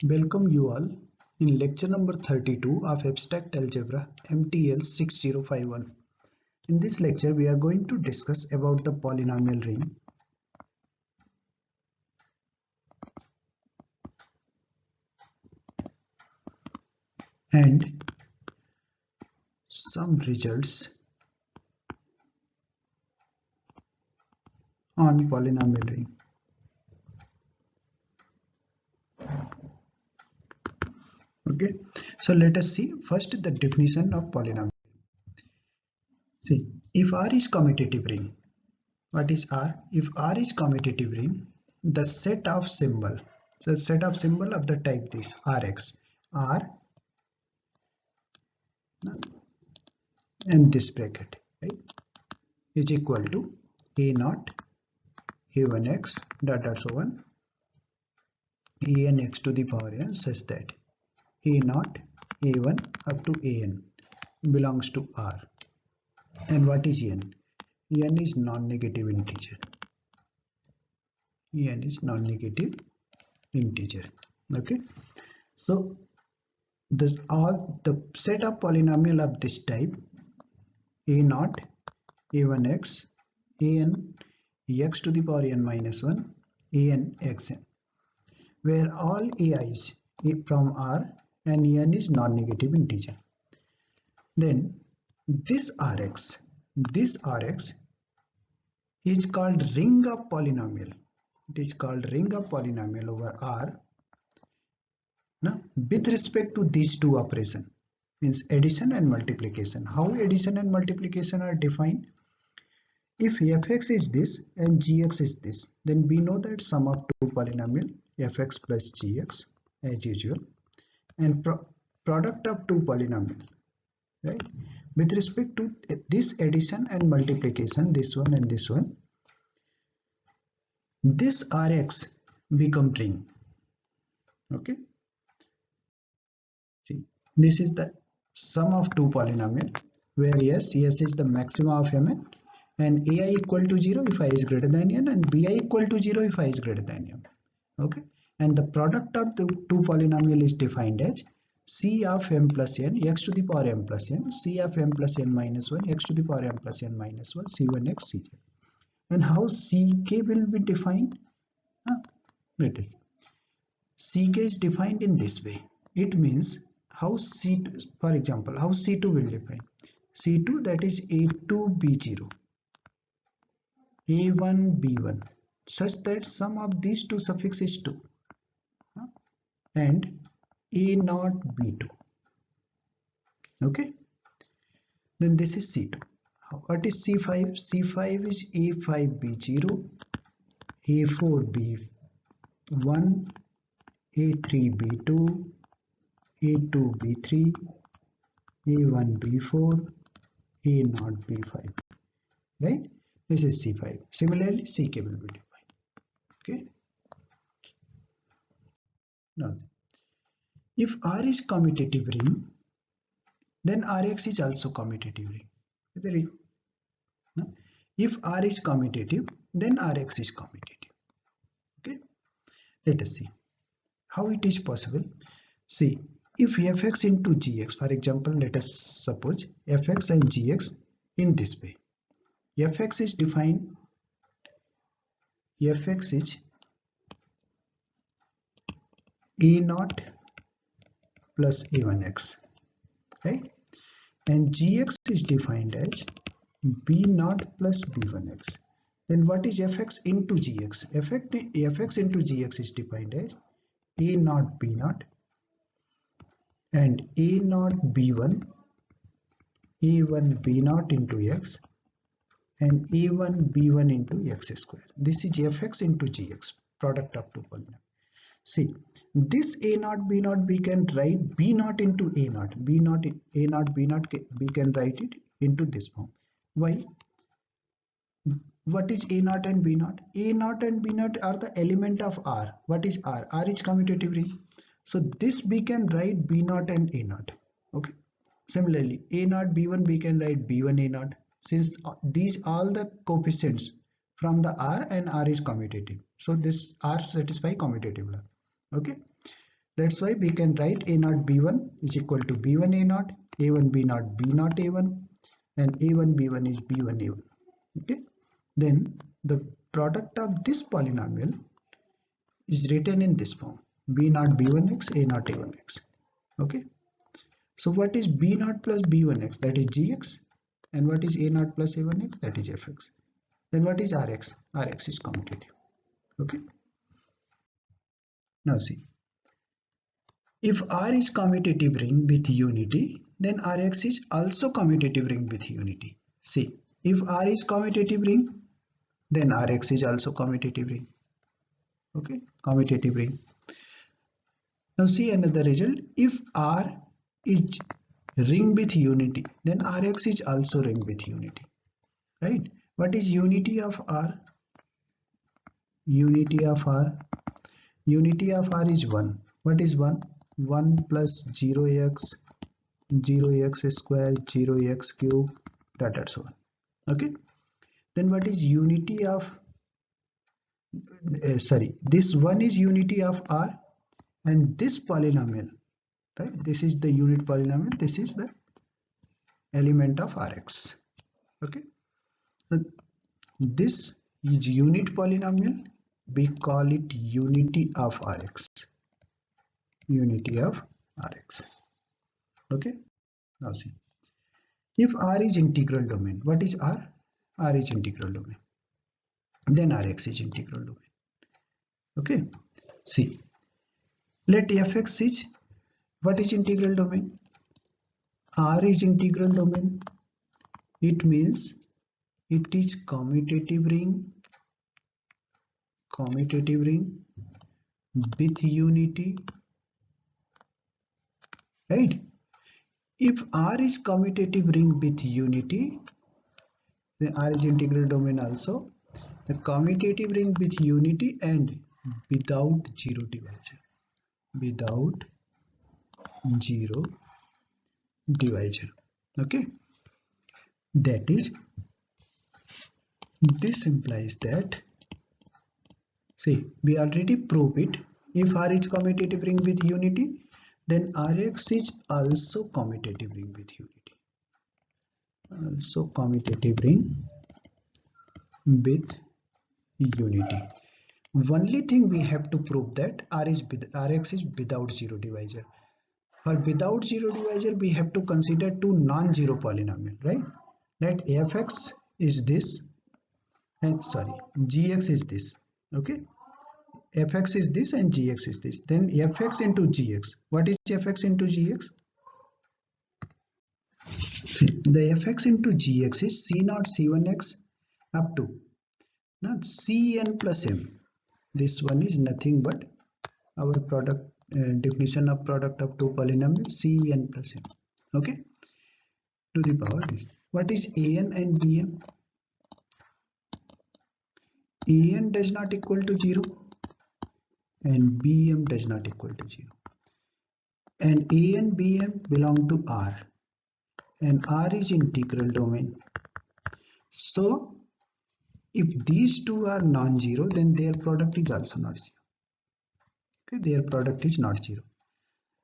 Welcome you all in lecture number 32 of Abstract Algebra MTL 6051. In this lecture we are going to discuss about the polynomial ring and some results on polynomial ring. Okay, so let us see first the definition of polynomial. See, if R is commutative ring, what is R? If R is commutative ring, the set of symbol, so set of symbol of the type this Rx, R and this bracket, right, is equal to A naught A1x dot dot so on an x to the power n such that A naught A1 up to an belongs to R. And what is n? n is non-negative integer. n is non-negative integer. Okay, so this all the set of polynomial of this type A naught A1x an x to the power n minus 1 an xn, where all ai's from R and n is non-negative integer. Then this Rx is called ring of polynomial. It is called ring of polynomial over R. Now, with respect to these two operations, means addition and multiplication. How addition and multiplication are defined? If fx is this and gx is this, then we know that sum of two polynomial fx plus gx as usual, and product of two polynomial, right? With respect to this addition and multiplication, this one and this one, this Rx become ring. Okay, see, this is the sum of two polynomial where yes is the maxima of mn and ai equal to 0 if I is greater than n and bi equal to 0 if I is greater than m. Okay, and the product of the two polynomial is defined as c of m plus n x to the power m plus n, c of m plus n minus 1 x to the power m plus n minus 1, c1x cj. And how ck will be defined? Let us see. Ck is defined in this way. It means how C2, for example, how C2 will define. C2, that is A2 B0, A1 B1, such that sum of these two suffix is 2 and A0 B2. Okay, then this is C2. What is C5? C5 is A5 B0, A4 B1, A3 B2, A2 B3, A1 B4, A0 B5, right? This is C5. Similarly, CK will be defined. Okay. Now, if R is commutative ring, then Rx is also commutative ring. If R is commutative, then Rx is commutative. Okay. Let us see how it is possible. See, if fx into gx, for example, let us suppose fx and gx in this way. Fx is defined, fx is a0 plus a1x, right? And gx is defined as b0 plus b1x. Then what is fx into gx? fx into gx is defined as a0 b0 and a0 b1, a1 b0 into x and a1 b1 into x square. This is fx into gx, product of two polynomials. See, this a0 b0 we can write b0 into a0, b0 a0 b0 we can write it into this form. Why? What is a0 and b0? a0 and b0 are the element of R. What is R? R is commutative ring. So this we can write b0 and a0. Okay. Similarly, a0 b1 we can write b1 a0, since these all the coefficients from the R and R is commutative. So this R satisfy commutative law. Okay. That's why we can write a naught b1 is equal to b1 a naught, a1 b naught b naught a1, and a1 b1 is b1 a1. Okay, then the product of this polynomial is written in this form: b naught b1x, a naught a1x. Okay, so what is b naught plus b1x? That is gx. And what is a naught plus a1x? That is fx. Then what is rx? Rx is commutative. Okay, now see, if R is commutative ring with unity, then Rx is also commutative ring with unity. See, if R is commutative ring, then Rx is also commutative ring. Okay, commutative ring. Now see another result. If R is ring with unity, then Rx is also ring with unity. Right? What is unity of R? Unity of R. Unity of R is 1. What is 1? 1 plus 0x, 0x square, 0x cube, dot so on. Okay. Then what is unity of, this 1 is unity of R, and this polynomial, right? This is the unit polynomial, this is the element of Rx. Okay. So this is unit polynomial, we call it unity of Rx. Unity of Rx. Okay. Now see, if R is integral domain, what is R? R is integral domain. Then Rx is integral domain. Okay. See, let fx is, what is integral domain? R is integral domain. It means it is commutative ring with unity, right? If R is commutative ring with unity, then R is integral domain also. The commutative ring with unity and without zero divisor. Without zero divisor. Okay. That is, this implies that, see, we already proved it. If R is commutative ring with unity, then Rx is also commutative ring with unity. Also commutative ring with unity. Only thing we have to prove that Rx is without zero divisor. For without zero divisor, we have to consider two non-zero polynomial, right? Let fx is this, and gx is this. Okay, fx is this and gx is this. Then fx into gx. What is fx into gx? The fx into gx is c0 c1x up to now cn plus m. This one is nothing but our product definition of product of two polynomials, cn plus m. Okay, to the power this. What is an and bm? An does not equal to 0 and bm does not equal to 0. And a and bm belong to R, and R is integral domain. So if these two are non-zero, then their product is also not 0. Okay, their product is not 0.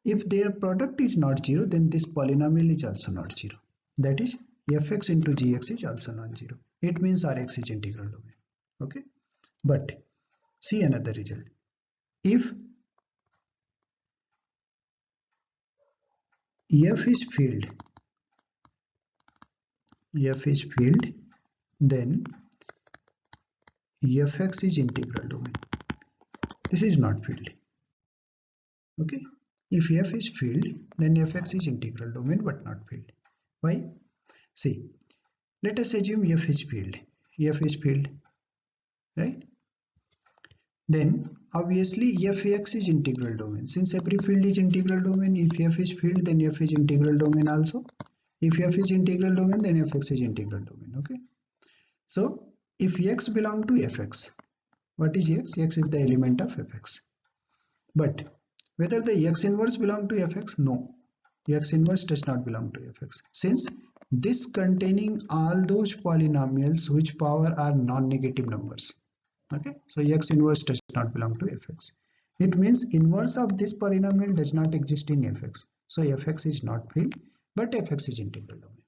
If their product is not 0, then this polynomial is also not 0. That is, fx into gx is also non-zero. It means Rx is integral domain. Okay, but see another result. If f is filled, then fx is integral domain. This is not filled. Okay, if f is filled, then fx is integral domain but not filled. Why? See, let us assume f is filled. F is filled, right? Then obviously fx is integral domain. Since every field is integral domain, if f is filled, then f is integral domain also. If f is integral domain, then fx is integral domain. Okay. So if x belong to fx, what is x? X is the element of fx. But whether the x inverse belong to fx? No. X inverse does not belong to fx. Since this containing all those polynomials whose power are non-negative numbers. Okay, so x inverse does not belong to fx. It means inverse of this polynomial does not exist in fx. So fx is not field, but fx is integral domain.